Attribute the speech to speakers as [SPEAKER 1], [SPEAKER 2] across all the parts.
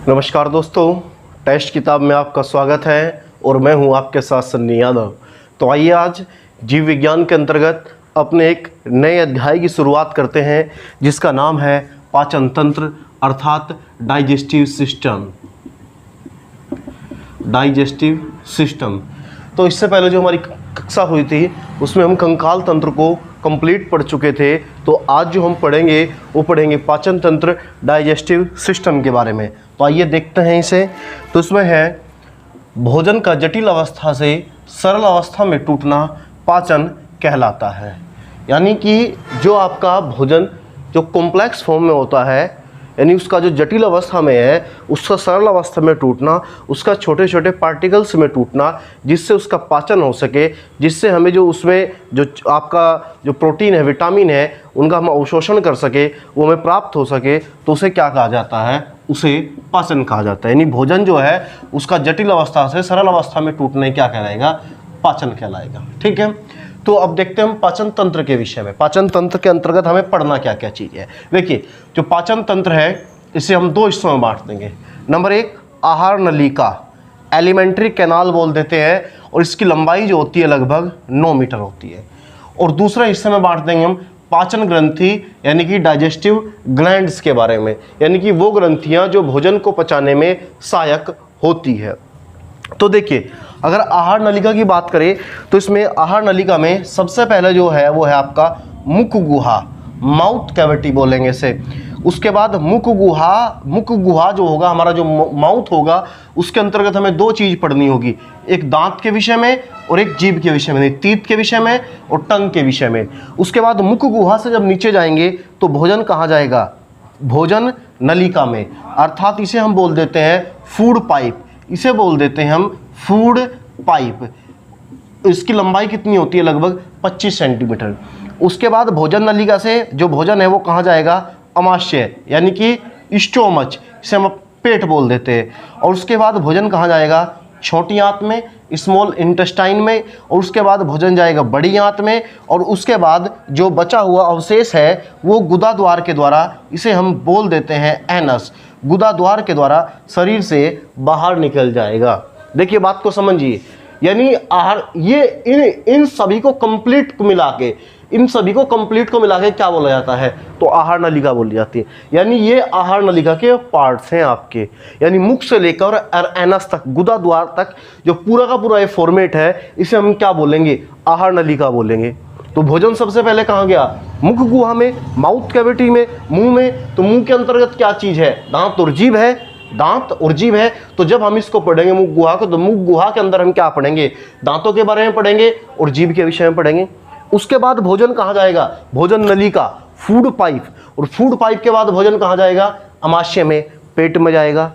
[SPEAKER 1] नमस्कार दोस्तों, टेस्ट किताब में आपका स्वागत है और मैं हूं आपके साथ सन्नी यादव। तो आइए आज जीव विज्ञान के अंतर्गत अपने एक नए अध्याय की शुरुआत करते हैं जिसका नाम है पाचन तंत्र अर्थात डाइजेस्टिव सिस्टम। Digestive system. तो इससे पहले जो हमारी कक्षा हुई थी उसमें हम कंकाल तंत्र को कंप्लीट पढ़ चुके थे। तो आज जो हम पढ़ेंगे वो पढ़ेंगे पाचन तंत्र डाइजेस्टिव सिस्टम के बारे में। तो आइए देखते हैं इसे। तो इसमें है भोजन का जटिल अवस्था से सरल अवस्था में टूटना पाचन कहलाता है। यानी कि जो आपका भोजन जो कॉम्प्लेक्स फॉर्म में होता है, यानी उसका जो जटिल अवस्था में है उसका सरल अवस्था में टूटना, उसका छोटे छोटे पार्टिकल्स में टूटना जिससे उसका पाचन हो सके, जिससे हमें जो उसमें जो आपका जो प्रोटीन है, विटामिन है, उनका हम अवशोषण कर सके, वो हमें प्राप्त हो सके, तो उसे क्या कहा जाता है? उसे पाचन कहा जाता है। यानी भोजन जो है उसका जटिल अवस्था से सरल अवस्था में टूटने क्या कहलाएगा? पाचन कहलाएगा। ठीक है, तो अब देखते हैं हम पाचन तंत्र के विषय में। पाचन तंत्र के अंतर्गत हमें पढ़ना क्या क्या चीज़ है। देखिए, जो पाचन तंत्र है इसे हम दो हिस्सों में बांट देंगे। नंबर एक, आहार नलिका, एलिमेंट्री कैनाल बोल देते हैं, और इसकी लंबाई जो होती है लगभग 9 मीटर होती है। और दूसरे हिस्से में बांट देंगे हम पाचन ग्रंथि यानी कि डाइजेस्टिव ग्लैंड्स के बारे में, यानी कि वो ग्रंथियाँ जो भोजन को पचाने में सहायक होती है। तो देखिए, अगर आहार नलिका की बात करें तो इसमें आहार नलिका में सबसे पहले जो है वो है आपका मुख गुहा, माउथ कैविटी बोलेंगे इसे। उसके बाद मुख गुहा जो होगा हमारा, जो माउथ होगा, उसके अंतर्गत हमें दो चीज़ पढ़नी होगी, एक दांत के विषय में और एक जीभ के विषय में, तीत के विषय में और टंग के विषय में। उसके बाद मुख गुहा से जब नीचे जाएंगे तो भोजन कहाँ जाएगा? भोजन नलिका में, अर्थात इसे हम बोल देते हैं फूड पाइप। इसे बोल देते हैं हम फूड पाइप। इसकी लंबाई कितनी होती है? लगभग 25 सेंटीमीटर। उसके बाद भोजन नलिका से जो भोजन है वो कहाँ जाएगा? अमाशय यानी कि स्टोमच, इसे हम पेट बोल देते हैं। और उसके बाद भोजन कहाँ जाएगा? छोटी आंत में, स्मॉल इंटेस्टाइन में। और उसके बाद भोजन जाएगा बड़ी आंत में। और उसके बाद जो बचा हुआ अवशेष है वो गुदा द्वार के द्वारा, इसे हम बोल देते हैं एनस, गुदा द्वार के द्वारा शरीर से बाहर निकल जाएगा। देखिए, बात को समझिए। यानी आहार, ये इन सभी को कंप्लीट मिला के, इन सभी को कंप्लीट को मिला के क्या बोला जाता है? तो आहार नलिका बोली जाती है। यानी ये आहार नलिका के पार्ट्स हैं आपके, यानी मुख से लेकर एनस तक, गुदा द्वार तक जो पूरा का पूरा ये फॉर्मेट है, इसे हम क्या बोलेंगे? आहार नलिका बोलेंगे। तो भोजन सबसे पहले कहाँ गया? मुख गुहा में, माउथ कैविटी में, मुंह में। तो मुंह के अंतर्गत क्या चीज़ है? दांत और जीभ है। दांत और जीभ है। तो जब हम इसको पढ़ेंगे मुख गुहा को, तो मुख गुहा के अंदर हम क्या पढ़ेंगे? दांतों के बारे में पढ़ेंगे और जीभ के विषय में पढ़ेंगे। उसके बाद भोजन कहाँ जाएगा? भोजन नलिका, फूड पाइप। और फूड पाइप के बाद भोजन कहाँ जाएगा? अमाशय में, पेट में जाएगा।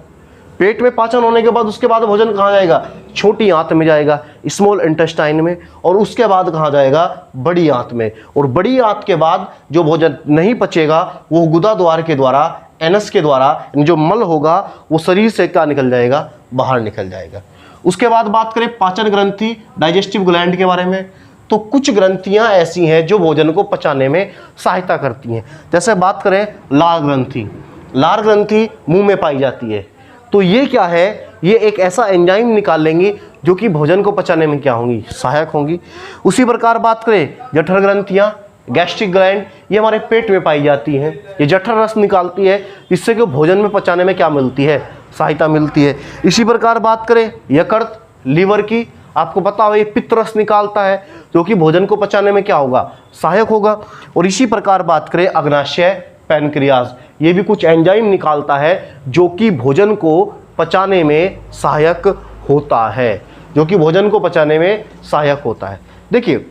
[SPEAKER 1] पेट में पाचन होने के बाद उसके बाद भोजन कहाँ जाएगा? छोटी आंत में जाएगा, स्मॉल इंटेस्टाइन में। और उसके बाद कहाँ जाएगा? बड़ी आंत में। और बड़ी आंत के बाद जो भोजन नहीं पचेगा वो गुदा द्वार के द्वारा, एनस के द्वारा, जो मल होगा वो शरीर से क्या निकल जाएगा? बाहर निकल जाएगा। उसके बाद बात करें पाचन ग्रंथि, डाइजेस्टिव ग्लैंड के बारे में, तो कुछ ग्रंथियां ऐसी हैं जो भोजन को पचाने में सहायता करती हैं। जैसे बात करें लार ग्रंथि, लार ग्रंथि मुंह में पाई जाती है। तो ये क्या है? ये एक ऐसा एंजाइम निकाल लेंगी जो कि भोजन को पचाने में क्या होंगी? सहायक होंगी। उसी प्रकार बात करें जठर ग्रंथियां, गैस्ट्रिक ग्लैंड, ये हमारे पेट में पाई जाती हैं। ये जठर रस निकालती है जिससे कि भोजन में पचाने में क्या मिलती है? सहायता मिलती है। इसी प्रकार बात करें यकृत, लीवर की, आपको पता हो ये पित्त रस निकालता है जो कि भोजन को पचाने में क्या होगा? सहायक होगा। और इसी प्रकार बात करें अग्नाशय, पैनक्रियाज, ये भी कुछ एंजाइम निकालता है जो कि भोजन को पचाने में सहायक होता है, जो कि भोजन को पचाने में सहायक होता है। देखिए,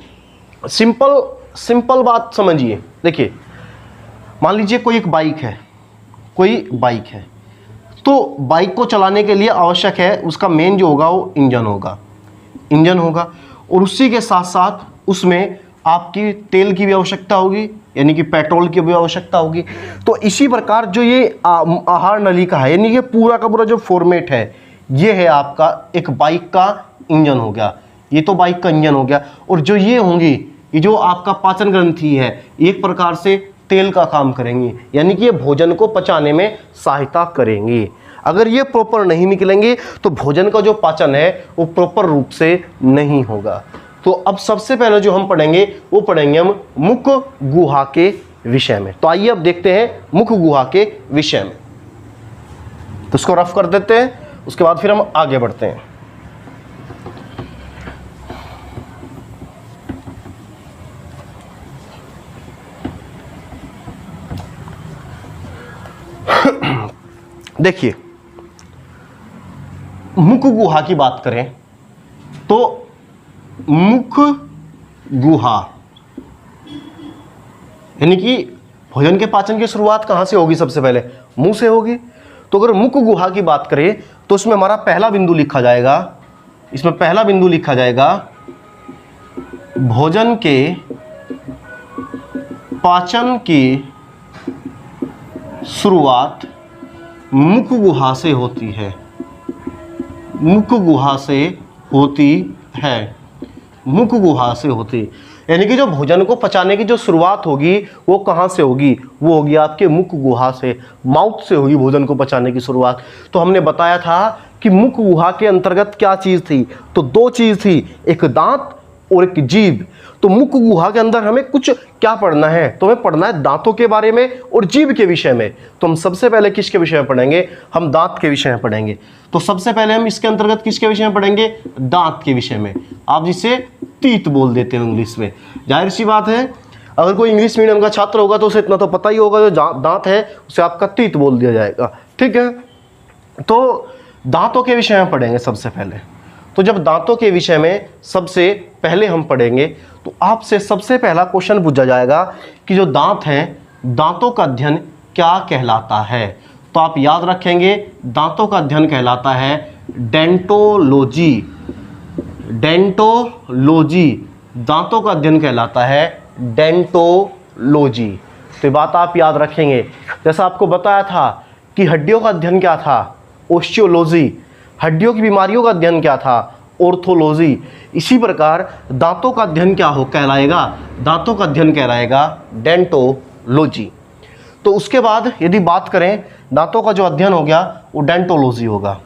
[SPEAKER 1] सिंपल बात समझिए। देखिए, मान लीजिए कोई एक बाइक है, कोई बाइक है, तो बाइक को चलाने के लिए आवश्यक है उसका मेन जो होगा वो इंजन होगा। और उसी के साथ साथ उसमें आपकी तेल की भी आवश्यकता होगी, यानी कि पेट्रोल की भी आवश्यकता होगी। तो इसी प्रकार जो ये आहार नलिका है, यानी कि पूरा का पूरा जो फॉर्मेट है, ये है आपका एक बाइक का इंजन हो गया। ये तो बाइक का इंजन हो गया। और जो ये होंगी, ये जो आपका पाचन ग्रंथि है, एक प्रकार से तेल का काम करेंगी, यानी कि ये भोजन को पचाने में सहायता करेंगी। अगर ये प्रॉपर नहीं निकलेंगे तो भोजन का जो पाचन है वो प्रॉपर रूप से नहीं होगा। तो अब सबसे पहले जो हम पढ़ेंगे वो पढ़ेंगे हम मुख गुहा के विषय में। तो आइए अब देखते हैं मुख गुहा के विषय में। तो इसको रफ कर देते हैं, उसके बाद फिर हम आगे बढ़ते हैं। देखिए, मुख गुहा की बात करें तो मुख गुहा यानी कि भोजन के पाचन की शुरुआत कहां से होगी? सबसे पहले मुंह से होगी। तो अगर मुख गुहा की बात करें तो उसमें हमारा पहला बिंदु लिखा जाएगा, इसमें पहला बिंदु लिखा जाएगा भोजन के पाचन की शुरुआत मुख गुहा से होती है, मुख गुहा से होती है, मुख गुहा से होती, यानी कि जो भोजन को पचाने की जो शुरुआत होगी वो कहाँ से होगी? वो होगी आपके मुख गुहा से, माउथ से होगी भोजन को पचाने की शुरुआत। तो हमने बताया था कि मुख गुहा के अंतर्गत क्या चीज़ थी? तो दो चीज़ थी, एक दांत और एक जीभ। तो मुख गुहा के अंदर हमें कुछ क्या पढ़ना है? तो हमें पढ़ना है दांतों के बारे में और जीभ के विषय में। तो हम सबसे पहले किसके विषय में पढ़ेंगे? हम दांत के विषय में पढ़ेंगे। तो सबसे पहले हम इसके अंतर्गत किसके विषय में पढ़ेंगे? दांत के विषय में। आप जिसे टीथ बोल देते हैं इंग्लिश में। जाहिर सी बात है, अगर कोई इंग्लिश मीडियम का छात्र होगा तो उसे इतना तो पता ही होगा, जो दांत है उसे आपका टीथ बोल दिया जाएगा। ठीक है, तो दांतों के विषय में पढ़ेंगे सबसे पहले। तो जब दांतों के विषय में सबसे पहले हम पढ़ेंगे तो आपसे सबसे पहला क्वेश्चन पूछा जाएगा कि जो दांत हैं, दांतों का अध्ययन क्या कहलाता है? तो आप याद रखेंगे, दांतों का अध्ययन कहलाता है डेंटोलॉजी। डेंटोलॉजी, दांतों का अध्ययन कहलाता है डेंटोलॉजी। तो ये बात आप याद रखेंगे। जैसा आपको बताया था कि हड्डियों का अध्ययन क्या था? ओस्टियोलॉजी। हड्डियों की बीमारियों का अध्ययन क्या था? ऑर्थोलॉजी। इसी प्रकार दांतों का अध्ययन क्या हो कहलाएगा? दांतों का अध्ययन कहलाएगा डेंटोलॉजी। तो उसके बाद यदि बात करें, दांतों का जो अध्ययन हो गया वो डेंटोलॉजी होगा।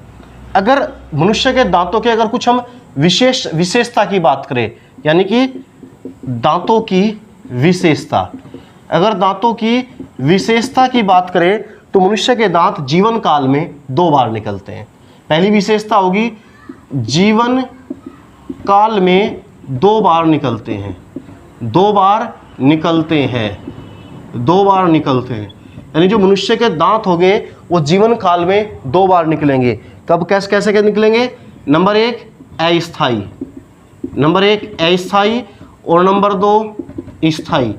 [SPEAKER 1] अगर मनुष्य के दांतों के अगर कुछ हम विशेषता की बात करें, यानी कि दांतों की विशेषता, अगर दांतों की विशेषता की बात करें तो मनुष्य के दांत जीवन काल में 2 बार निकलते हैं। पहली विशेषता होगी जीवन काल में 2 बार निकलते हैं, 2 बार निकलते हैं, 2 बार निकलते हैं। यानी जो मनुष्य के दांत हो गए वो जीवन काल में 2 बार निकलेंगे। कब, कैसे कैसे के निकलेंगे? नंबर 1 अस्थाई, नंबर 1 अस्थाई और नंबर 2 स्थाई।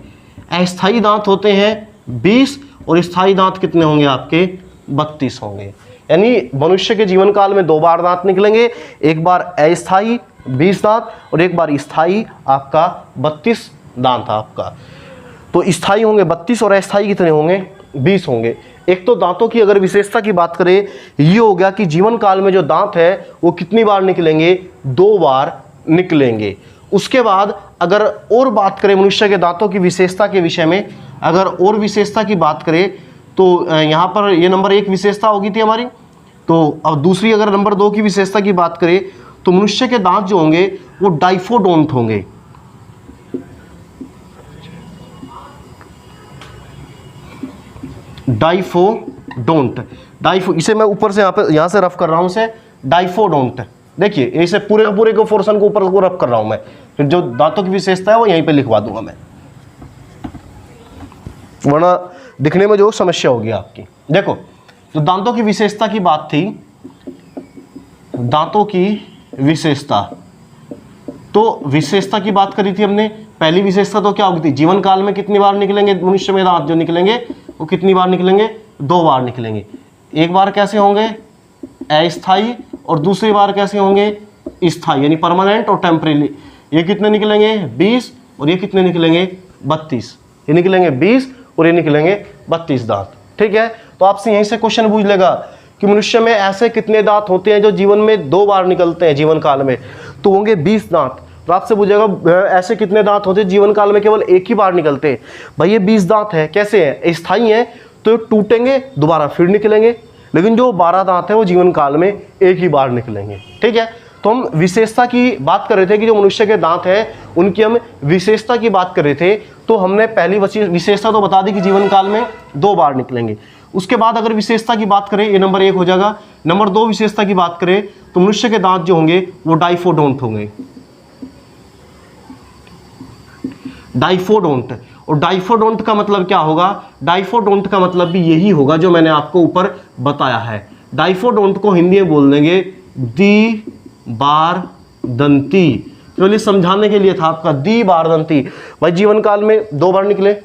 [SPEAKER 1] अस्थाई दांत होते हैं 20 और स्थाई दांत कितने होंगे आपके? 32 होंगे। यानी मनुष्य के जीवन काल में 2 बार दांत निकलेंगे, एक बार अस्थाई 20 दांत और एक बार स्थाई आपका 32 दांत आपका। तो स्थाई होंगे 32 और अस्थाई कितने होंगे? 20 होंगे। एक तो दांतों की अगर विशेषता की बात करें, ये हो गया कि जीवन काल में जो दांत है वो कितनी बार निकलेंगे? 2 बार निकलेंगे। उसके बाद अगर और बात करें मनुष्य के दांतों की विशेषता के विषय में, अगर और विशेषता की बात करें तो यहाँ पर ये नंबर 1 विशेषता होगी थी हमारी। तो अब दूसरी अगर नंबर 2 की विशेषता की बात करें तो मनुष्य के दांत जो होंगे वो डाइफोडोंट होंगे। डाइफोडोंट, इसे मैं ऊपर से यहाँ से रफ कर रहा हूँ, इसे डाइफोडोंट। देखिए इसे पूरे का पूरे को पोर्शन को ऊपर को रफ कर रहा हूँ मैं, फिर जो दांतों की विशेषता है वो यहीं पे लिखवा दूंगा मैं, वरना दिखने में जो समस्या होगी आपकी। देखो, तो दांतों की विशेषता की बात थी, दांतों की विशेषता, तो विशेषता की बात करी थी हमने। पहली विशेषता तो क्या होगी थी? जीवन काल में कितनी बार निकलेंगे मनुष्य में दांत? जो निकलेंगे वो कितनी बार निकलेंगे? 2 बार निकलेंगे। एक बार कैसे होंगे? अस्थाई, और दूसरी बार कैसे होंगे? स्थाई, यानी परमानेंट और टेम्परेरी। ये कितने निकलेंगे? 20 और ये कितने निकलेंगे? 32। ये निकलेंगे 20 और ये निकलेंगे 32 दांत। ठीक है, तो आपसे यहीं से क्वेश्चन पूछ लेगा कि मनुष्य में ऐसे कितने दांत होते हैं जो जीवन में 2 बार निकलते हैं जीवन काल में? तो होंगे 20 दांत। तो आपसे पूछेगा ऐसे कितने दांत होते हैं जीवन काल में केवल 1 ही बार निकलते हैं? भाई ये 20 दांत है, कैसे हैं? स्थाई हैं, तो टूटेंगे दोबारा फिर निकलेंगे, लेकिन जो 12 दांत हैं वो जीवन काल में एक ही बार निकलेंगे। ठीक है, तो हम विशेषता की बात कर रहे थे कि जो मनुष्य के दांत हैं उनकी हम विशेषता की बात कर रहे थे। तो हमने पहली विशेषता तो बता दी कि जीवन काल में 2 बार निकलेंगे। उसके बाद अगर विशेषता की बात करें, ये नंबर 1 हो जाएगा। नंबर 2 विशेषता की बात करें तो मनुष्य के दांत जो होंगे वो डाइफोडोंट होंगे, डाइफोडोंट। और डाइफोडोंट का मतलब क्या होगा? डाइफोडोंट का मतलब भी यही होगा जो मैंने आपको ऊपर बताया है। डाइफोडोंट को हिंदी में बोल देंगे द्विबारदंती। केवल समझाने के लिए था आपका, द्विबारदंती। भाई जीवन काल में 2 बार निकले,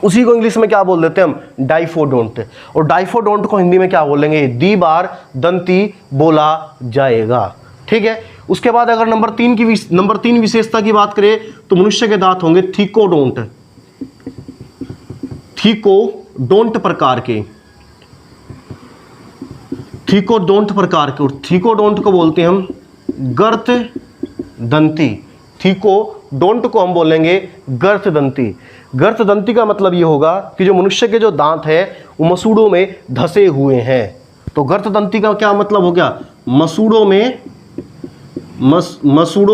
[SPEAKER 1] उसी को इंग्लिश में क्या बोल देते हैं हम? डाइफोडोंट। और डाइफोडोंट को हिंदी में क्या बोलेंगे? द्विबारदंती बोला जाएगा। ठीक है, उसके बाद अगर नंबर 3 विशेषता की बात करें तो मनुष्य के दांत होंगे थीकोडोंट, थीकोडोंट प्रकार के, थीकोडोंट प्रकार के। और थीकोडोंट को बोलते हैं हम गर्तदंती। थीकोडोंट को हम बोलेंगे गर्तदंती। गर्तदंती का मतलब ये होगा कि जो मनुष्य के जो दांत है वो मसूड़ों में धसे हुए हैं। तो गर्तदंती का क्या मतलब हो गया? मसूड़ों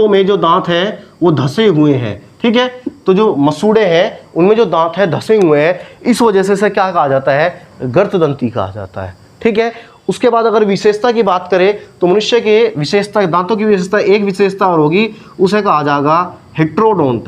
[SPEAKER 1] में जो दांत है वो धसे हुए हैं। ठीक है, तो जो मसूड़े हैं उनमें जो दांत है धसे हुए हैं, इस वजह से क्या कहा जाता है? गर्तदंती कहा जाता है। ठीक है, उसके बाद अगर विशेषता की बात करें तो मनुष्य के विशेषता, दांतों की विशेषता, एक विशेषता और होगी, उसे कहा जाएगा हेट्रोडोंट।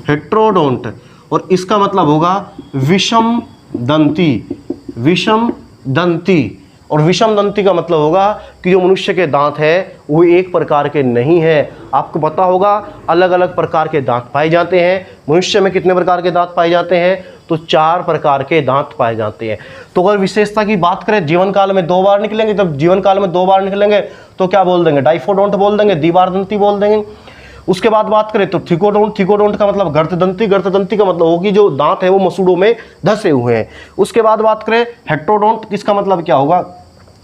[SPEAKER 1] हेट्रोडोंट, और इसका मतलब होगा विषम दंती। विषम दंती, और विषम दंती का मतलब होगा कि जो मनुष्य के दांत है वो एक प्रकार के नहीं है। आपको पता होगा अलग अलग प्रकार के दांत पाए जाते हैं। मनुष्य में कितने प्रकार के दांत पाए जाते हैं? तो 4 प्रकार के दांत पाए जाते हैं। तो अगर विशेषता की बात करें, जीवन काल में 2 बार निकलेंगे, जब जीवन काल में 2 बार निकलेंगे तो क्या बोल देंगे? डाइफोडोंट बोल देंगे, द्विबारदंती बोल देंगे। उसके बाद बात करें तो थीकोडोंट। थीकोडोंट का मतलब गर्तदंती। गर्तदंती का मतलब होगी जो दांत है वो मसूड़ों में धसे हुए हैं। उसके बाद बात करें हेट्रोडोंट, इसका मतलब क्या होगा?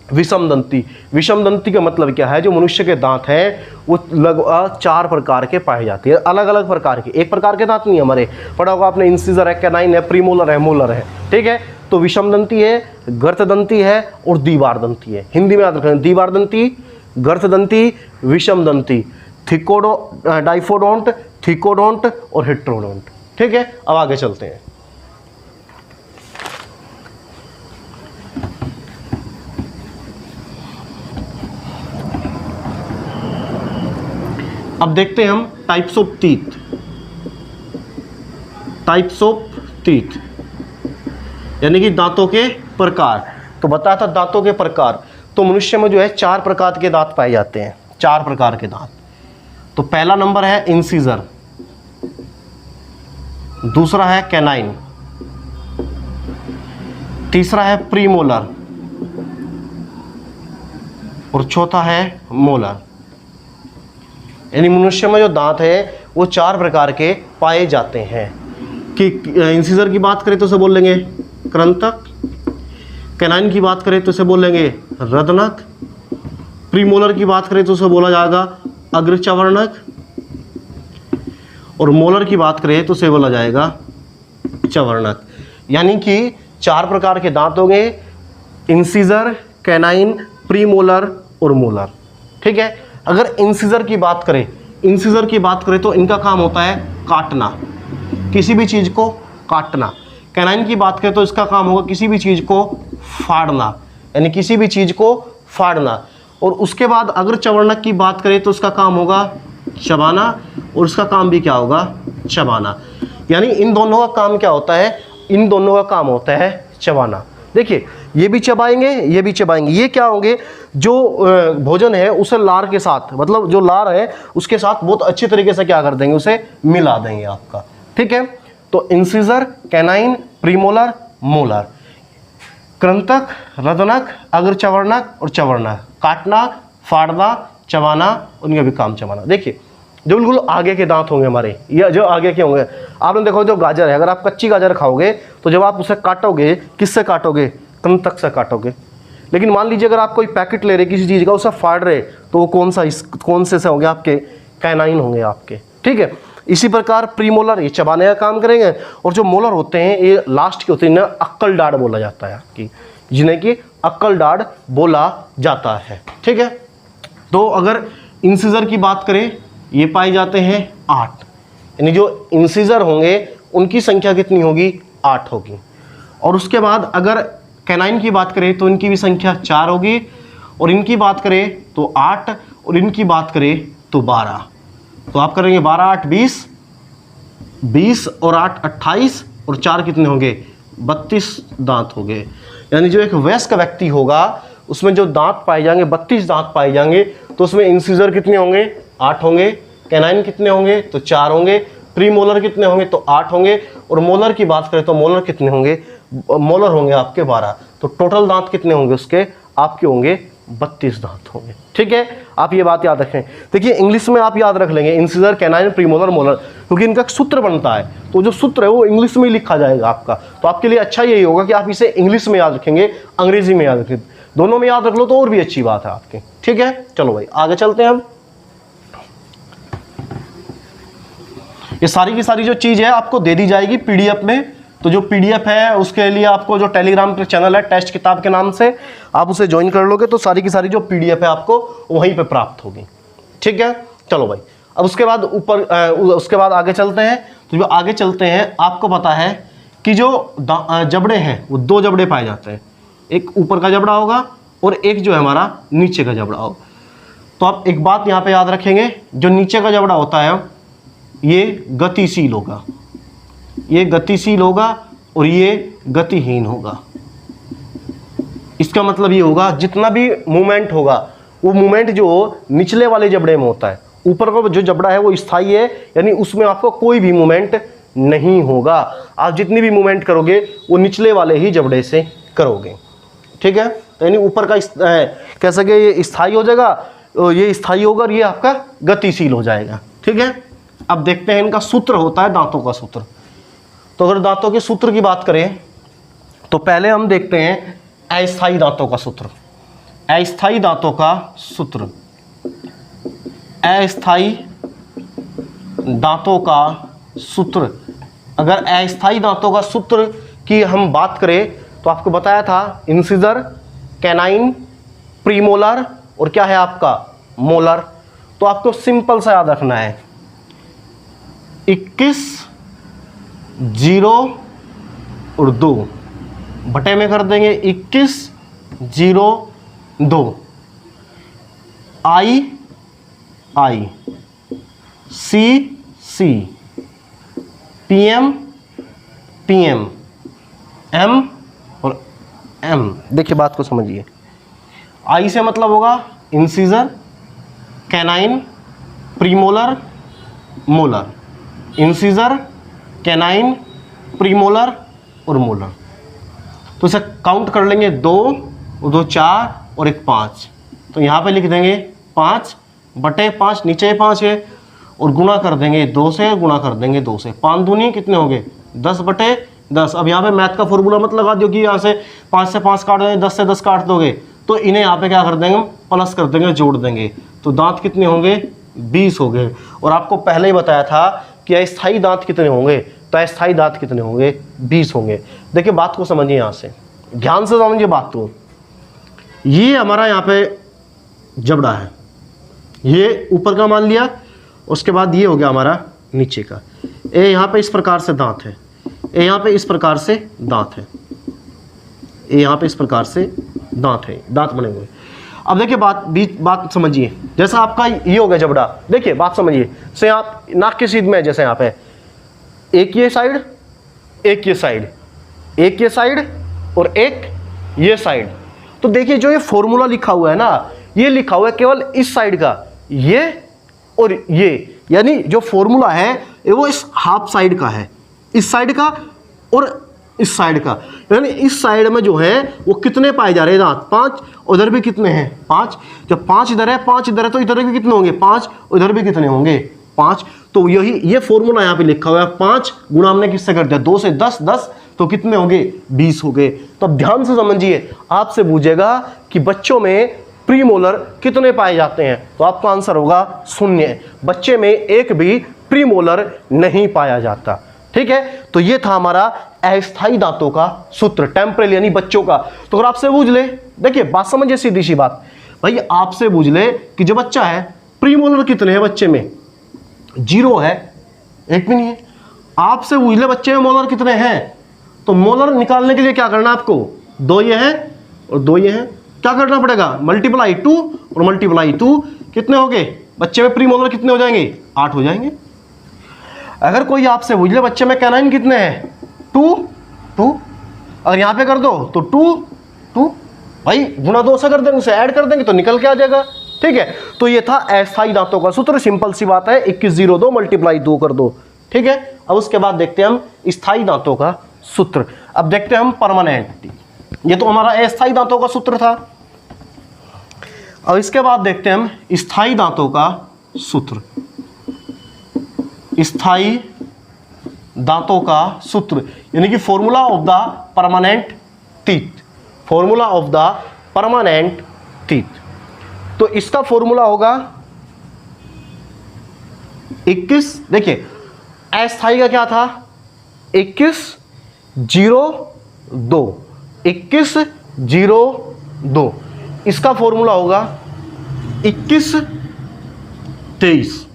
[SPEAKER 1] विषमदंती। विषमदंती का मतलब क्या है? जो मनुष्य के दांत हैं वो लगभग 4 प्रकार के पाए जाते हैं, अलग अलग प्रकार के। एक प्रकार के दांत नहीं हमारे, पढ़ा होगा आपने, इंसिजर है, कैनाइन है, प्रीमोलर है, मोलर है। ठीक है, तो विषमदंती है, गर्तदंती है और द्विबारदंती है। हिंदी में याद रखें, द्विबारदंती, गर्तदंती, विषमदंती, डाइफोडोंट, थीकोडोंट और हेट्रोडोंट। ठीक है, अब आगे चलते हैं। अब देखते हैं हम types of teeth. Types of teeth यानी कि दांतों के प्रकार। तो बताया था दांतों के प्रकार, तो मनुष्य में जो है 4 प्रकार के दांत पाए जाते हैं। 4 प्रकार के दांत। तो पहला नंबर है इंसिजर, दूसरा है कैनाइन, तीसरा है प्रीमोलर और चौथा है मोलर। यानी मनुष्य में जो दांत है वो 4 प्रकार के पाए जाते हैं। कि इंसिजर की बात करें तो उसे बोल लेंगे कृंतक, कैनाइन की बात करें तो उसे बोल लेंगे रदनक, प्रीमोलर की बात करें तो उसे बोला जाएगा अग्रचवर्णक, और मोलर की बात करें तो उसे बोला जाएगा चवर्णक। यानी कि 4 प्रकार के दांत होंगे, इंसिजर, कैनाइन, प्रीमोलर और मोलर। ठीक है, अगर इंसिजर की बात करें, इंसिजर की बात करें तो इनका काम होता है काटना, किसी भी चीज़ को काटना। कैनाइन की बात करें तो इसका काम होगा किसी भी चीज़ को फाड़ना, यानी किसी भी चीज़ को फाड़ना। और उसके बाद अगर चवर्णक की बात करें तो उसका काम होगा चबाना, और उसका काम भी क्या होगा? चबाना। यानी इन दोनों का काम क्या होता है? इन दोनों का काम होता है चबाना। देखिए, ये भी चबाएंगे, ये भी चबाएंगे। ये क्या होंगे? जो भोजन है उसे लार के साथ, मतलब जो लार है उसके साथ बहुत अच्छी तरीके से क्या कर देंगे? उसे मिला देंगे आपका। ठीक है, तो इंसिजर, कैनाइन, प्रीमोलर, मोलर, कृंतक, रदनक, अग्रचवर्णक और चवर्णक। काटना, फाड़ना, चबाना, उनका भी काम चबाना। देखिए, जो बिल्कुल आगे के दांत होंगे हमारे, या जो आगे के होंगे, आपने देखो जो गाजर है, अगर आप कच्ची गाजर खाओगे तो जब आप उसे काटोगे, किससे काटोगे? कृंतक से काटोगे। लेकिन मान लीजिए अगर आप कोई पैकेट ले रहे किसी चीज़ का, उसे फाड़ रहे, तो वो कौन से से होंगे? आपके कैनाइन होंगे आपके। ठीक है, इसी प्रकार प्रीमोलर ये चबाने का काम करेंगे, और जो मोलर होते हैं ये लास्ट के होते हैं, अक्कल डाढ़ बोला जाता है आपकी, जिन्हें कि अक्कल डाढ़ बोला जाता है। ठीक है, तो अगर इंसिजर की बात करें ये पाए जाते हैं 8, यानी जो इंसिजर होंगे उनकी संख्या कितनी होगी, 8 होगी। और उसके बाद अगर कैनाइन की बात करें तो इनकी भी संख्या 4 होगी, और इनकी बात करें तो 8, और इनकी बात करें तो 12। तो आप करेंगे 12 8 20, 20 और 8 28, और 4 कितने होंगे, 32 दांत हो गए। यानी जो एक वयस्क व्यक्ति होगा उसमें जो दांत पाए जाएंगे 32 दांत पाए जाएंगे, तो उसमें इंसिजर कितने होंगे, 8 होंगे, कैनाइन कितने होंगे तो 4 होंगे, प्रीमोलर कितने होंगे तो 8 होंगे, और मोलर की बात करें तो मोलर कितने होंगे, मोलर होंगे आपके 12। तो टोटल दांत कितने होंगे उसके, आपके होंगे 32 दांत होंगे। ठीक है, आप ये बात याद रखें। देखिए इंग्लिश में आप याद रख लेंगे इंसिजर, कैनाइन, प्रीमोलर, मोलर, क्योंकि इनका सूत्र बनता है, तो जो सूत्र है वो इंग्लिश में ही लिखा जाएगा आपका। तो आपके लिए अच्छा यही होगा कि आप इसे इंग्लिश में याद रखेंगे, अंग्रेजी में याद रखेंगे, दोनों में याद रख लो तो और भी अच्छी बात है आपकी। ठीक है, चलो भाई आगे चलते हैं हम। ये सारी की सारी जो चीज़ है आपको दे दी जाएगी पीडीएफ में, तो जो पीडीएफ है उसके लिए आपको जो टेलीग्राम पे चैनल है टेस्ट किताब के नाम से, आप उसे ज्वाइन कर लोगे तो सारी की सारी जो पीडीएफ है आपको वहीं पे प्राप्त होगी। ठीक है, चलो भाई अब उसके बाद उसके बाद आगे चलते हैं। तो जो आगे चलते हैं आपको पता है कि जो जबड़े हैं वो 2 जबड़े पाए जाते हैं, एक ऊपर का जबड़ा होगा और एक जो है हमारा नीचे का जबड़ा होगा। तो आप एक बात यहाँ पे याद रखेंगे, जो नीचे का जबड़ा होता है ये गतिशील होगा, ये गतिशील होगा और ये गतिहीन होगा। इसका मतलब ये होगा जितना भी मूवमेंट होगा वो मूवमेंट जो निचले वाले जबड़े में होता है, ऊपर का जो जबड़ा है वो स्थायी है, यानी उसमें आपको कोई भी मूवमेंट नहीं होगा। आप जितनी भी मूवमेंट करोगे वो निचले वाले ही जबड़े से करोगे। ठीक है, तो यानी ऊपर का कह सके ये स्थायी हो जाएगा, ये स्थायी होगा और ये आपका गतिशील हो जाएगा। ठीक है, अब देखते हैं इनका सूत्र होता है दांतों का सूत्र। तो अगर दांतों के सूत्र की बात करें तो पहले हम देखते हैं अस्थायी दांतों का सूत्र। अस्थायी दांतों का सूत्र, अस्थायी दांतों का सूत्र। अगर अस्थायी दांतों का सूत्र की हम बात करें तो आपको बताया था इंसिजर, कैनाइन, प्रीमोलर और क्या है आपका मोलर। तो आपको सिंपल सा याद रखना है 21 0 और 2 बटे में कर देंगे 21 0 2 आई आई सी सी पीएम पीएम एम और एम। देखिए बात को समझिए, आई से मतलब होगा incisor, canine, premolar, molar, incisor, canine, premolar और मोलर। तो इसे काउंट कर लेंगे 2 और 2 4 और 1 5। तो यहाँ पे लिख देंगे 5 बटे 5, नीचे 5 है, और गुणा कर देंगे 2 से, गुणा कर देंगे 2 से। 5 दूनी कितने हो गए 10 बटे 10। अब यहाँ पे मैथ का फॉर्मूला मत लगा दो कि यहाँ से 5 से 5 काट दोगे, 10 से 10 काट दोगे, तो इन्हें यहाँ पे क्या कर देंगे प्लस कर देंगे, जोड़ देंगे। तो दांत कितने होंगे 20 हो गए। और आपको पहले ही बताया था कि अस्थायी दांत कितने होंगे, तो अस्थायी दांत कितने होंगे 20 होंगे। देखिए बात को समझिए, यहाँ से ध्यान से समझिए बात को। ये हमारा यहाँ पे जबड़ा है, ये ऊपर का मान लिया, उसके बाद ये हो गया हमारा नीचे का। ये यहाँ पे इस प्रकार से दांत है, ये यहाँ पे इस प्रकार से दांत है, ये यहाँ पे इस प्रकार से दांत है, दांत बने हुए। अब देखिए बात समझिए, जैसा आपका ये हो गया जबड़ा, देखिए बात समझिए। से आप नाक के सीध में जैसे यहाँ पे एक ये साइड, एक ये साइड, एक ये साइड और एक ये साइड। तो देखिए जो ये फॉर्मूला लिखा हुआ है ना, ये लिखा हुआ है केवल इस साइड का, ये और ये, यानी जो फॉर्मूला है वो इस हाफ साइड का है, इस साइड का और इस साइड का। यानी इस साइड में जो है वो कितने पाए जा रहे हैं दांत 5, उधर भी कितने हैं 5। जब 5 इधर है 5 इधर है तो इधर भी कितने होंगे 5, उधर भी कितने होंगे 5। तो यही ये फॉर्मूला यहाँ पे लिखा हुआ है, 5 गुणा हमने किससे कर दिया 2 से, 10 10 तो कितने होंगे 20 हो गए। तो अब ध्यान से समझिए, आपसे पूछेगा कि बच्चों में प्रीमोलर कितने पाए जाते हैं, तो आपका आंसर होगा 0। बच्चे में एक भी प्रीमोलर नहीं पाया जाता। ठीक है, तो ये था हमारा अस्थायी दांतों का सूत्र, टेम्परल यानी बच्चों का। तो अगर आपसे पूछ ले, देखिए बात समझिए, सीधी सी बात भाई, आपसे पूछ ले कि जो बच्चा है प्रीमोलर कितने हैं बच्चे में, 0 है, एक भी नहीं है। आपसे पूछ ले बच्चे में मोलर कितने हैं, तो मोलर निकालने के लिए क्या करना है आपको, 2 ये हैं और 2 ये हैं, क्या करना पड़ेगा, मल्टीप्लाई 2 और मल्टीप्लाई 2, कितने हो गए बच्चे में प्रीमोलर, कितने हो जाएंगे, 8 हो जाएंगे। अगर कोई आपसे पूछ ले बच्चे में कैनाइन कितने हैं, 2, अगर यहां पे कर दो तो 2 भाई, गुणा 2 से कर देंगे, उसे ऐड कर देंगे तो निकल के आ जाएगा। ठीक है, तो ये था अस्थायी दांतों का सूत्र, सिंपल सी बात है, 21 0 2 मल्टीप्लाई 2 कर दो। ठीक है, अब उसके बाद देखते हैं हम स्थायी दांतों का सूत्र। अब देखते हैं हम परमानेंट, ये तो हमारा अस्थायी दांतों का सूत्र था। अब इसके बाद देखते हैं हम स्थायी दांतों का सूत्र, स्थायी दांतों का सूत्र यानी कि formula of the permanent teeth, formula of the permanent teeth. तो इसका फॉर्मूला होगा 21, देखिए अस्थायी का क्या था, 21 0 2, 21 0 2, इसका फॉर्मूला होगा 21 23,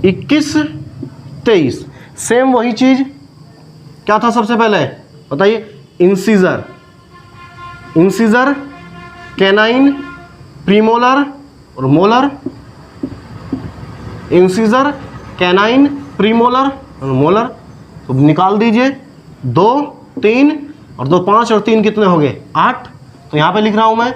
[SPEAKER 1] 21 23। सेम वही चीज क्या था सबसे पहले बताइए, इंसीजर, इंसीजर, कैनाइन, प्रीमोलर और मोलर, इंसीजर, कैनाइन, प्रीमोलर और मोलर। तो निकाल दीजिए, 2 3 और 2 5 और 3 कितने हो गए, 8। तो यहाँ पे लिख रहा हूँ मैं,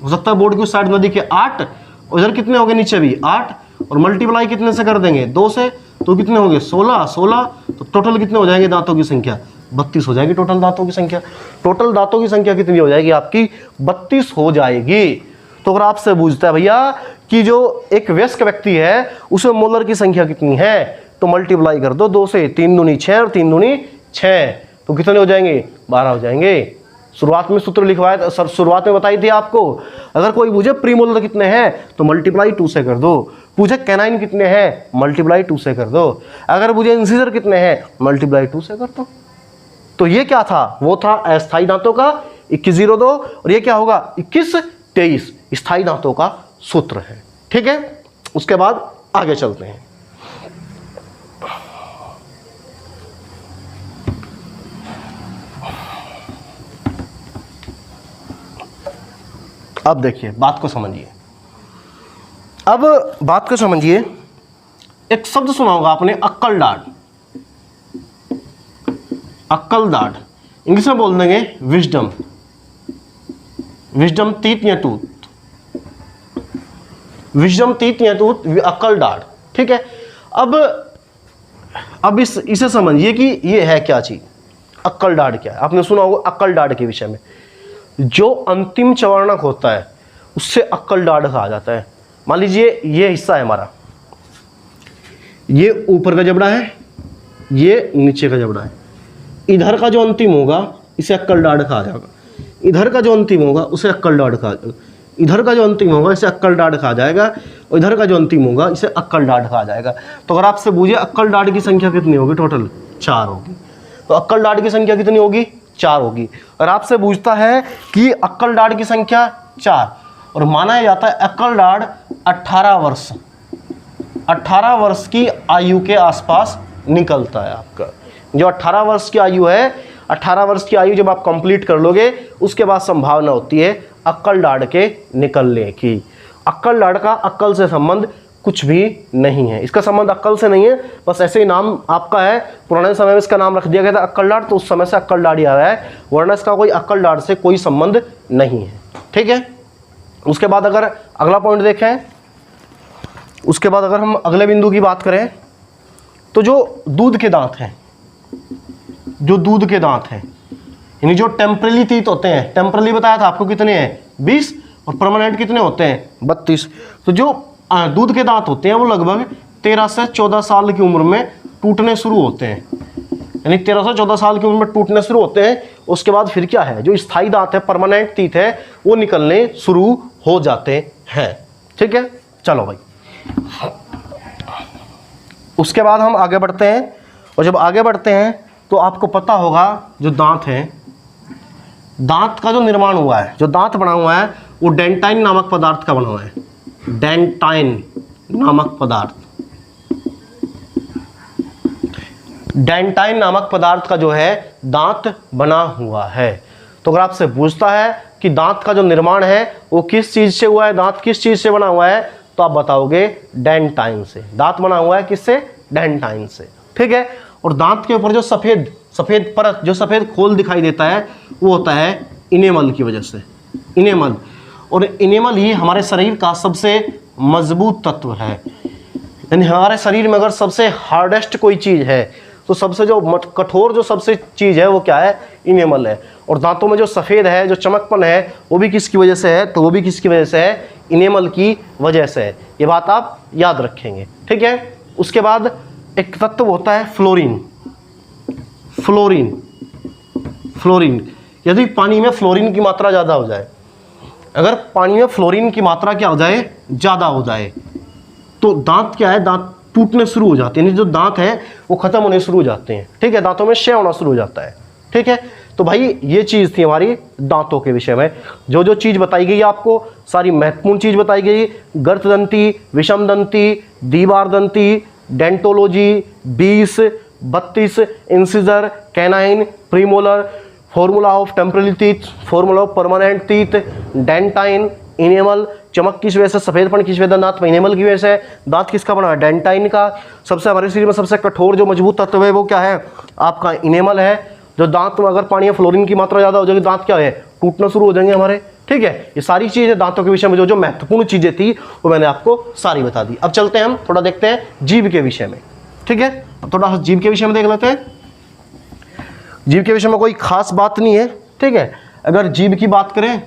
[SPEAKER 1] हो सकता है बोर्ड की उस साइड में दिखे 8, और इधर कितने हो गए नीचे भी 8, और मल्टीप्लाई कितने से कर देंगे, 2 से, तो कितने हो गए 16 16। तो टोटल कितने हो जाएंगे दांतों की संख्या, 32 हो जाएगी टोटल दांतों की संख्या। टोटल दांतों की संख्या कितनी हो जाएगी आपकी, 32 हो जाएगी। तो अगर आपसे पूछता है भैया कि जो एक वयस्क व्यक्ति है उसमें मोलर की संख्या कितनी है, तो मल्टीप्लाई कर दो 2 से, 3 दूनी 6 और 3 दूनी 6, तो कितने हो जाएंगे, 12 हो जाएंगे। शुरुआत में सूत्र लिखवाया, सर शुरुआत में बताई थी आपको, अगर कोई पूछे प्रीमोलर कितने हैं तो मल्टीप्लाई 2 से कर दो, पूछे कैनाइन कितने हैं मल्टीप्लाई 2 से कर दो, अगर पूछे इंसीजर कितने हैं मल्टीप्लाई 2 से कर दो। तो ये क्या था, वो था अस्थायी दांतों का 21 0 2, और ये क्या होगा 21 23 स्थायी दांतों का सूत्र है। ठीक है, उसके बाद आगे चलते हैं। अब देखिए बात को समझिए, अब बात को समझिए, एक शब्द सुना होगा आपने, अक्कल दाढ़, अक्कल दाढ़, इंग्लिश में बोल देंगे विजडम, विजडम टीथ या टूथ, विजडम टीथ या टूथ, अक्कल दाढ़। ठीक है, अब इसे समझिए कि ये है क्या चीज, अक्कल दाढ़ क्या है। आपने सुना होगा अक्कल दाढ़ के विषय में, जो अंतिम चवर्णक होता है उससे अक्कल दाढ़ कहा जाता है। मान लीजिए ये हिस्सा है हमारा, ये ऊपर का जबड़ा है, ये नीचे का जबड़ा है, इधर का जो अंतिम होगा इसे अक्कल दाढ़ कहा जाएगा, इधर का जो अंतिम होगा उसे अक्कल दाढ़ कहा जाएगा, इधर का जो अंतिम होगा इसे अक्कल दाढ़ कहा जाएगा, और इधर का जो अंतिम होगा इसे अक्कल दाढ़ कहा जाएगा। तो अगर आपसे पूछे अक्कल दाढ़ की संख्या कितनी होगी, टोटल 4 होगी, तो अक्कल दाढ़ की संख्या कितनी होगी, 4 होगी। और आपसे पूछता है कि अक्कल दाढ़ की संख्या 4, और माना जाता है अक्कल दाढ़ 18 वर्ष, 18 वर्ष की आयु के आसपास निकलता है आपका। जो 18 वर्ष की आयु है, 18 वर्ष की आयु जब आप कंप्लीट कर लोगे उसके बाद संभावना होती है अक्कल दाढ़ के निकलने की। अक्कल दाढ़ का अक्कल से संबंध कुछ भी नहीं है, इसका संबंध अक्कल से नहीं है, बस ऐसे ही नाम आपका है। पुराने समय में इसका नाम रख दिया गया था अक्कल दाढ़, तो उस समय से अक्कल दाढ़ आ रहा है, वरना इसका कोई अक्कल दाढ़ से कोई संबंध नहीं है। ठीक है, उसके बाद अगर अगला पॉइंट देखें, उसके बाद अगर हम अगले बिंदु की बात करें, तो जो दूध के दांत हैं, जो दूध के दांत हैं यानी जो टेम्परली टीथ होते हैं, टेम्परली बताया था आपको कितने हैं 20, और परमानेंट कितने होते हैं 32। तो जो दूध के दांत होते हैं वो लगभग 13 से 14 साल की उम्र में टूटने शुरू होते हैं, यानी 13 से 14 साल की उम्र में टूटने शुरू होते हैं। उसके बाद फिर क्या है, जो स्थायी दांत है, परमानेंट टीथ है, वो निकलने शुरू हो जाते हैं। ठीक है, चलो भाई, उसके बाद हम आगे बढ़ते हैं, और जब आगे बढ़ते हैं तो आपको पता होगा जो दांत हैं, दांत का जो निर्माण हुआ है, जो दांत बना हुआ है वो डेंटाइन नामक पदार्थ का बना हुआ है। डेंटाइन नामक पदार्थ, डेंटाइन नामक पदार्थ का जो है दांत बना हुआ है। तो अगर आपसे पूछता है कि दांत का जो निर्माण है वो किस चीज से हुआ है, दांत किस चीज से बना हुआ है, तो आप बताओगे डेंटाइन से। दांत बना हुआ है किससे? डेंटाइन से, ठीक है। और दांत के ऊपर जो सफेद सफेद परत, जो सफेद खोल दिखाई देता है, वो होता है इनेमल की वजह से, इनेमल। और इनेमल ही हमारे शरीर का सबसे मजबूत तत्व है। यानी हमारे शरीर में अगर सबसे हार्डेस्ट कोई चीज़ है तो सबसे जो कठोर जो सबसे चीज़ है वो क्या है? इनेमल है। और दांतों में जो सफ़ेद है, जो चमकपन है, वो भी किसकी वजह से है? तो वो भी किसकी वजह से है? इनेमल की वजह से है। ये बात आप याद रखेंगे, ठीक है। उसके बाद एक तत्व होता है फ्लोरीन। फ्लोरीन, फ्लोरीन, यदि पानी में फ्लोरीन की मात्रा ज़्यादा हो जाए, अगर पानी में फ्लोरीन की मात्रा क्या हो जाए? ज़्यादा हो जाए, तो दांत क्या है? दांत टूटने शुरू हो जाते हैं, यानी जो दांत है वो खत्म होने शुरू हो जाते हैं, ठीक है। दांतों में क्षय होना शुरू हो जाता है, ठीक है। तो भाई ये चीज़ थी हमारी दांतों के विषय में। जो जो चीज़ बताई गई आपको, सारी महत्वपूर्ण चीज़ बताई गई। गर्तदंती, विषमदंती, दीवारदंती, dentology, 20, 32, incisor, canine, premolar, formula of temporary teeth, formula of permanent teeth, dentine, enamel, चमक किस वजह से, सफेदपन किस वजह से? दांत में इनेमल की वजह से। दांत किसका बना है? डेंटाइन का। सबसे हमारे शरीर में सबसे कठोर जो मजबूत तत्व है वो क्या है? आपका इनेमल है। जो दांत में अगर पानी या फ्लोरीन की मात्रा ज़्यादा हो जाएगी, दांत क्या है? टूटना शुरू हो जाएंगे हमारे, ठीक है। ये सारी चीज़ें दांतों के विषय में जो जो महत्वपूर्ण चीज़ें थी वो मैंने आपको सारी बता दी। अब चलते हैं हम थोड़ा देखते हैं जीभ के विषय में, ठीक है। अब थोड़ा जीभ के विषय में देख लेते हैं। जीभ के विषय में कोई खास बात नहीं है, ठीक है। अगर जीभ की बात करें,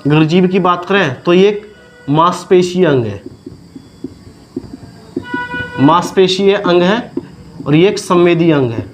[SPEAKER 1] अगर जीभ की बात करें तो ये एक मांसपेशीय अंग है, मांसपेशीय अंग है, और ये एक संवेदी अंग है।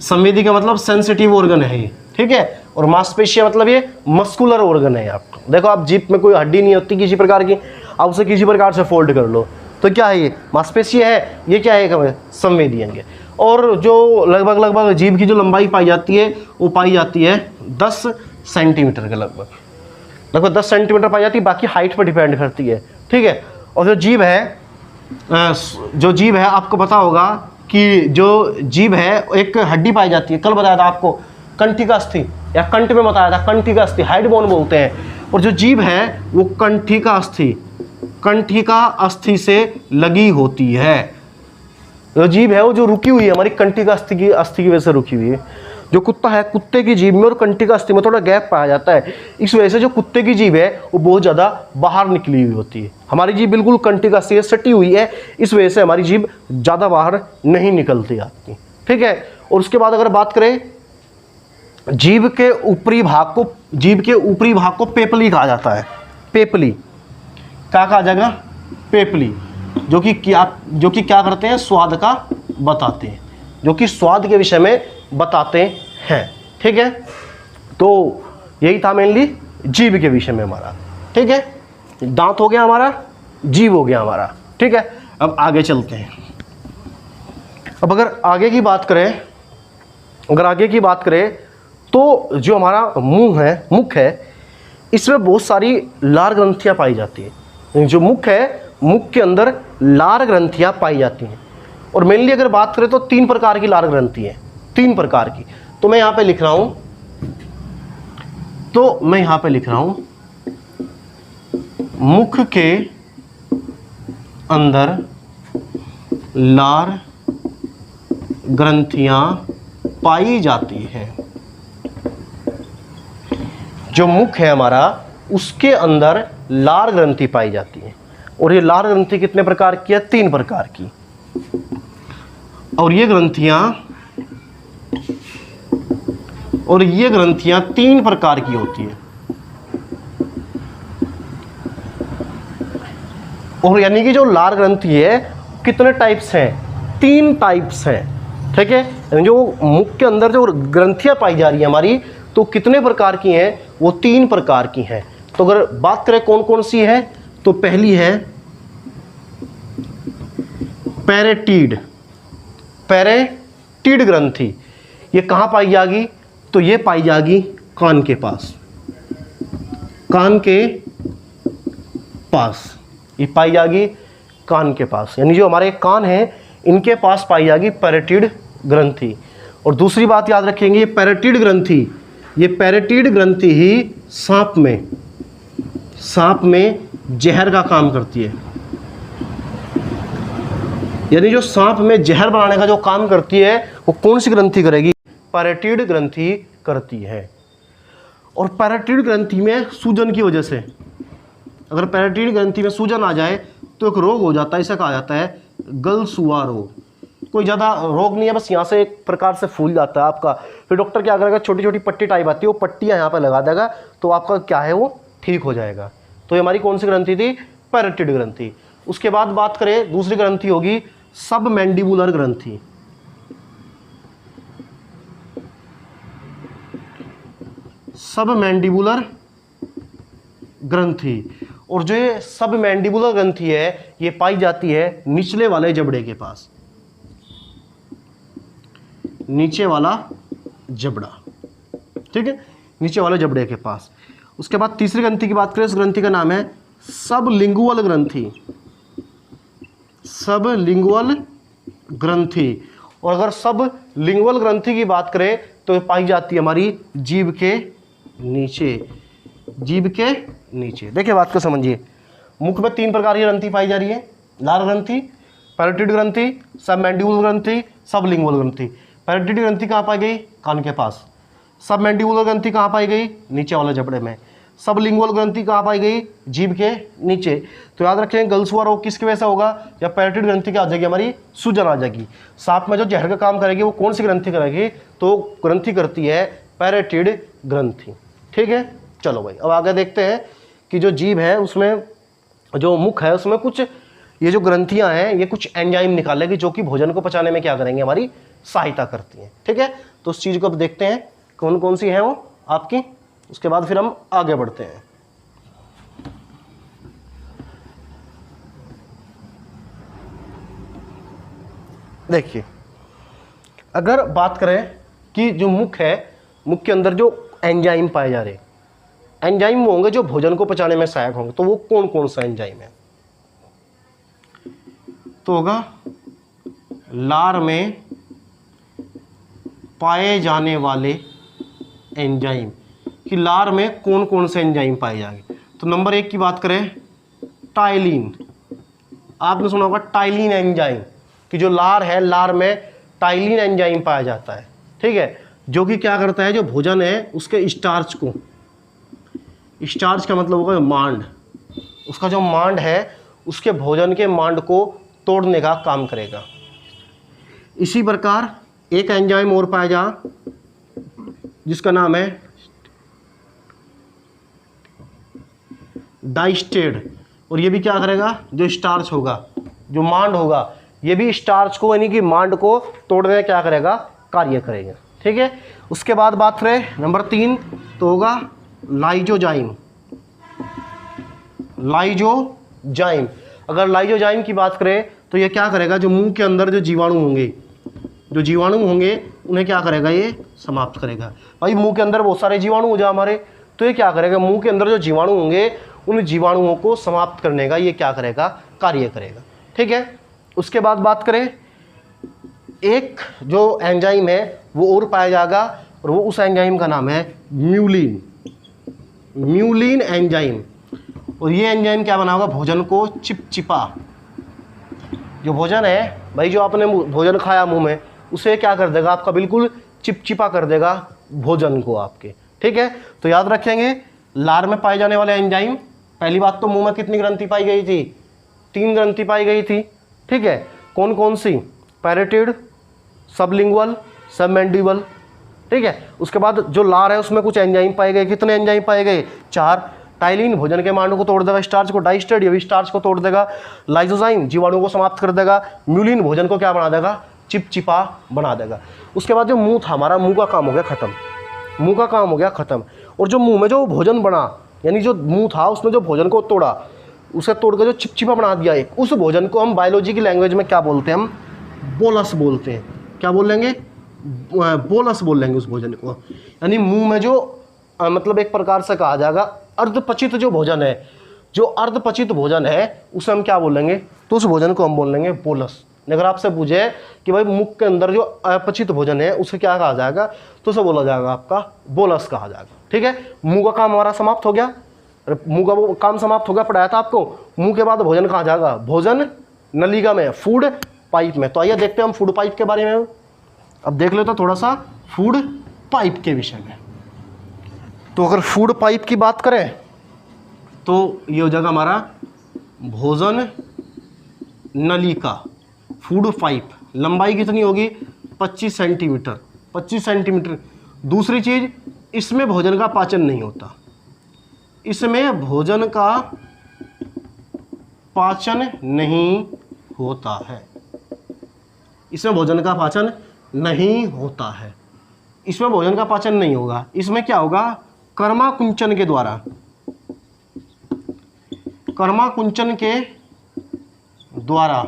[SPEAKER 1] संवेदी का मतलब सेंसिटिव ऑर्गन है ये, ठीक है। और मांसपेशीय मतलब ये मस्कुलर ऑर्गन है। आपको देखो, आप जीभ में कोई हड्डी नहीं होती किसी प्रकार की, आप उसे किसी प्रकार से फोल्ड कर लो तो क्या है? ये मांसपेशीय है। ये क्या है? संवेदी अंग है। और जो लगभग जीभ की जो लंबाई पाई जाती है वो पाई जाती है 10 सेंटीमीटर के लगभग 10 सेंटीमीटर पाई जाती है। बाकी हाइट पर डिपेंड करती है, ठीक है। और जो जीभ है, आपको पता होगा कि जो जीभ है एक हड्डी पाई जाती है। कल बताया था आपको कंठिका अस्थि, या कंठ में बताया था कंठिका अस्थि, हाइड बोन बोलते हैं। और जो जीभ है वो कंठिका अस्थि से लगी होती है। जो जीभ है वो जो रुकी हुई है हमारी कंठिका अस्थि की वजह से रुकी हुई है। जो कुत्ता है, कुत्ते की जीभ में और कंठिका अस्थि में थोड़ा गैप पाया जाता है। इस वजह से जो कुत्ते की जीभ है वो बहुत ज़्यादा बाहर निकली हुई होती है। हमारी जीभ बिल्कुल कंठिका अस्थि से सटी हुई है, इस वजह से हमारी जीभ ज़्यादा बाहर नहीं निकलती आपकी, ठीक है। और उसके बाद अगर बात करें जीभ के ऊपरी भाग को पेपली कहा जाता है। पेपली क्या कहा जाएगा? पेपली, जो कि क्या करते हैं? स्वाद का बताते हैं, जो कि स्वाद के विषय में बताते हैं, ठीक है। तो यही था मेनली जीभ के विषय में हमारा, ठीक है। दांत हो गया हमारा, जीभ हो गया हमारा, ठीक है। अब आगे चलते हैं। अब अगर आगे की बात करें तो जो हमारा मुख है, इसमें बहुत सारी लार ग्रंथियां पाई जाती है। जो मुख है, मुख के अंदर लार ग्रंथियां पाई जाती हैं। और मेनली अगर बात करें तो 3 प्रकार की लार ग्रंथि है, 3 प्रकार की। तो मैं यहाँ पे लिख रहा हूं, मुख के अंदर लार ग्रंथियां पाई जाती हैं। जो मुख है हमारा, उसके अंदर लार ग्रंथि पाई जाती है। और ये लार ग्रंथि कितने प्रकार की है? 3 प्रकार की। और ये ग्रंथियां 3 प्रकार की होती है। और यानी कि जो लार ग्रंथि है कितने टाइप्स हैं? 3 टाइप्स हैं, ठीक है। जो मुख के अंदर जो ग्रंथियां पाई जा रही है हमारी, तो कितने प्रकार की हैं? वो 3 प्रकार की हैं। तो अगर बात करें कौन कौन सी है, तो पहली है पैरेटीड, पैरेटीड ग्रंथि ये कहाँ पाई जाएगी? तो ये पाई जाएगी कान के पास, कान के पास ये पाई जाएगी कान के पास, यानी जो हमारे कान हैं इनके पास पाई जाएगी पैरेटीड ग्रंथि। और दूसरी बात याद रखेंगे, ये पैरेटीड ग्रंथि, ये पैरेटीड ग्रंथि ही सांप में जहर का काम करती है, यानी जो सांप में जहर बनाने का जो काम करती है वो कौन सी ग्रंथि करेगी? पैरेटीड ग्रंथि करती है। और पैरेटीड ग्रंथि में सूजन की वजह से, अगर पैरेटीड ग्रंथि में सूजन आ जाए तो एक रोग हो जाता है, इसे कहा जाता है गलसुआ रोग। कोई ज़्यादा रोग नहीं है, बस यहाँ से एक प्रकार से फूल जाता है आपका, फिर डॉक्टर क्या करेगा, छोटी छोटी पट्टी टाइप आती है, वो पट्टियाँ यहाँ पर लगा देगा तो आपका क्या है वो ठीक हो जाएगा। तो ये हमारी कौन सी ग्रंथि थी? पैरेटीड ग्रंथि। उसके बाद बात करें दूसरी ग्रंथि होगी सबमैंडिबुलर ग्रंथि। सबमैंडिबुलर ग्रंथि, और जो ये सबमैंडिबुलर ग्रंथि है ये पाई जाती है निचले वाले जबड़े के पास, नीचे वाला जबड़ा, ठीक है, नीचे वाले जबड़े के पास। उसके बाद तीसरी ग्रंथि की बात करें, इस ग्रंथि का नाम है सबलिंगुअल ग्रंथि, सबलिंगुअल ग्रंथि। और अगर सबलिंगुअल ग्रंथि की बात करें तो ये पाई जाती है हमारी जीभ के नीचे, जीभ के नीचे। देखिए बात को समझिए, मुख में 3 प्रकार की ग्रंथि पाई जा रही है, लार ग्रंथि, पैरेटीड ग्रंथि, सबमैंडिबुलर ग्रंथि, सबलिंगुअल ग्रंथि। पैरेटीड ग्रंथि कहाँ पाई गई? कान के पास। सबमैंडिबुलर ग्रंथि कहाँ पाई गई? नीचे वाले जबड़े में। सबलिंगुअल ग्रंथि कहाँ पाई गई? जीभ के नीचे। तो याद रखें गलसुआ रोग किसकी वजह से होगा? या पैरेटीड ग्रंथि क्या आ जाएगी हमारी? सूजन आ जाएगी। सांप में जो जहर का काम करेगी वो कौन सी ग्रंथि करेगी? तो ग्रंथि करती है पैरेटीड ग्रंथि, ठीक है। चलो भाई अब आगे देखते हैं कि जो जीभ है उसमें, जो मुख है उसमें कुछ ये जो ग्रंथियां हैं ये कुछ एंजाइम निकालेगी जो कि भोजन को पचाने में क्या करेंगे? हमारी सहायता करती हैं, ठीक है। तो उस चीज़ को अब देखते हैं कौन कौन सी हैं वो आपकी, उसके बाद फिर हम आगे बढ़ते हैं। देखिए अगर बात करें कि जो मुख है, मुख के अंदर जो एंजाइम पाए जा रहे, एंजाइम वो होंगे जो भोजन को पचाने में सहायक होंगे। तो वो कौन कौन सा एंजाइम है? तो होगा लार में पाए जाने वाले एंजाइम, कि लार में कौन कौन से एंजाइम पाए जाएंगे। तो नंबर 1 की बात करें टाइलिन, आपने सुना होगा टाइलिन एंजाइम, कि जो लार है लार में टाइलिन एंजाइम पाया जाता है, ठीक है, जो कि क्या करता है, जो भोजन है उसके स्टार्च को, स्टार्च का मतलब होगा मांड, उसका जो मांड है उसके भोजन के मांड को तोड़ने का काम करेगा। इसी प्रकार एक एंजाइम और पाया जा जिसका नाम है डाइस्टेड, और ये भी क्या करेगा, जो स्टार्च होगा, जो मांड होगा, ये भी स्टार्च को यानी कि मांड को तोड़ने का क्या करेगा? कार्य करेगा, ठीक है। उसके बाद बात करें नंबर 3 तो होगा लाइजोजाइम, लाइजोजाइम। अगर लाइजोजाइम की बात करें तो ये क्या करेगा, जो मुंह के अंदर जो जीवाणु होंगे, जो जीवाणु होंगे उन्हें क्या करेगा? ये समाप्त करेगा। भाई मुंह के अंदर बहुत सारे जीवाणु हो जाए हमारे, तो ये क्या करेगा? मुंह के अंदर जो जीवाणु होंगे उन जीवाणुओं को समाप्त करने का ये क्या करेगा? कार्य करेगा, ठीक है। उसके बाद बात करें एक जो एंजाइम है वो और पाया जाएगा, और वो उस एंजाइम का नाम है म्यूलिन, म्यूलिन एंजाइम। और ये एंजाइम क्या बनाएगा? भोजन को चिपचिपा, जो भोजन है भाई, जो आपने भोजन खाया मुंह में, उसे क्या कर देगा? आपका बिल्कुल चिपचिपा कर देगा भोजन को आपके, ठीक है। तो याद रखेंगे लार में पाए जाने वाले एंजाइम, पहली बात तो मुंह में कितनी ग्रंथि पाई गई थी? 3 ग्रंथि पाई गई थी, ठीक है। कौन कौन सी? पैरेटीड, सबलिंगुअल, सबमैंडिबल, ठीक है। उसके बाद जो लार है उसमें कुछ एंजाइम पाए गए, कितने एंजाइम पाए गए? 4। टाइलिन भोजन के मांड को तोड़ देगा, स्टार्च को, डाइस्टेड ये भी स्टार्च को तोड़ देगा, लाइजोजाइम जीवाणु को समाप्त कर देगा, म्यूलिन भोजन को क्या बना देगा? चिपचिपा बना देगा। उसके बाद जो मुंह था हमारा, मुंह का काम हो गया खत्म, मुंह का काम हो गया खत्म। और जो मुंह में जो भोजन बना, यानी जो मुंह था उसने जो भोजन को तोड़ा, उसे तोड़कर जो चिपचिपा बना दिया एक, उस भोजन को हम बायोलॉजी की लैंग्वेज में क्या बोलते हैं, हम बोलस बोलते हैं। क्या बोल लेंगे, बोलस बोल लेंगे उस भोजन को। यानी मुंह में जो मतलब एक प्रकार से कहा जाएगा अर्धपचित जो भोजन है, जो अर्धपचित भोजन है उसे हम क्या बोलेंगे, तो उस भोजन को हम बोल लेंगे बोलस। अगर आपसे पूछे कि भाई मुख के अंदर जो अपचित भोजन है उसे क्या कहा जाएगा, तो उसे बोला जाएगा आपका बोलस कहा जाएगा। ठीक है, मुंह का काम हमारा समाप्त हो गया, मुंह का वो काम समाप्त हो गया, पढ़ाया था आपको। मुंह के बाद भोजन कहाँ जाएगा, भोजन नलिका में, फूड पाइप में। तो आइए देखते हैं हम फूड पाइप के बारे में। अब देख लेते थोड़ा सा फूड पाइप के विषय में। तो अगर फूड पाइप की बात करें तो ये हो जाएगा हमारा भोजन नलिका, फूड पाइप। लंबाई कितनी होगी, 25 सेंटीमीटर, 25 सेंटीमीटर। दूसरी चीज, इसमें भोजन का पाचन नहीं होता, इसमें भोजन का पाचन नहीं होता है, इसमें भोजन का पाचन नहीं होता है, इसमें भोजन का पाचन नहीं होगा। इसमें क्या होगा, कर्माकुंचन के द्वारा, कर्माकुंचन के द्वारा,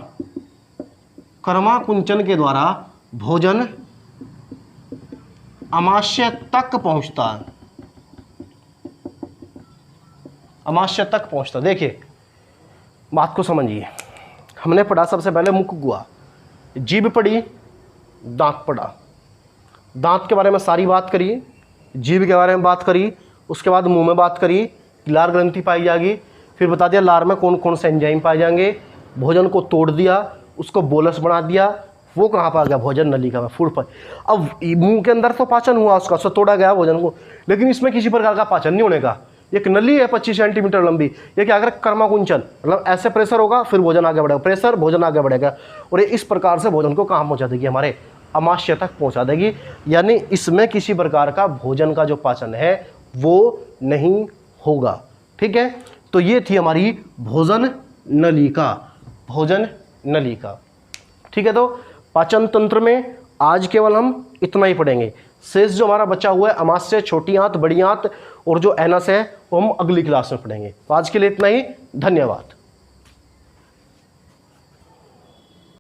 [SPEAKER 1] कर्माकुंचन के द्वारा भोजन आमाशय तक पहुंचता है, आमाशय तक पहुंचता। देखिए बात को समझिए, हमने पढ़ा सबसे पहले मुख हुआ, जीभ पढ़ी, दांत पढ़ा, दांत के बारे में सारी बात करी, जीभ के बारे में बात करी, उसके बाद मुंह में बात करी, लार ग्रंथि पाई जाएगी, फिर बता दिया लार में कौन कौन से एंजाइम पाए जाएंगे, भोजन को तोड़ दिया, उसको बोलस बना दिया, वो कहाँ पर आ गया, भोजन नलिका में, फूड पर। अब मुंह के अंदर तो पाचन हुआ उसका, सो तोड़ा गया भोजन को, लेकिन इसमें किसी प्रकार का पाचन नहीं होने का। एक नली है 25 सेंटीमीटर लंबी, ये क्या अगर कर्माकुंचन, मतलब ऐसे प्रेशर होगा फिर भोजन आगे बढ़ेगा, प्रेशर भोजन आगे बढ़ेगा, और ये इस प्रकार से भोजन को कहाँ पहुँचा देगी, हमारे आमाशय तक पहुँचा देगी। यानी इसमें किसी प्रकार का भोजन का जो पाचन है वो नहीं होगा। ठीक है, तो ये थी हमारी भोजन नलिका, भोजन नलिका। ठीक है, तो पाचन तंत्र में आज केवल हम इतना ही पढ़ेंगे। शेष जो हमारा बचा हुआ है अमाशय, छोटी आंत, बड़ी आंत और जो एनस है वो हम अगली क्लास में पढ़ेंगे। तो आज के लिए इतना ही, धन्यवाद।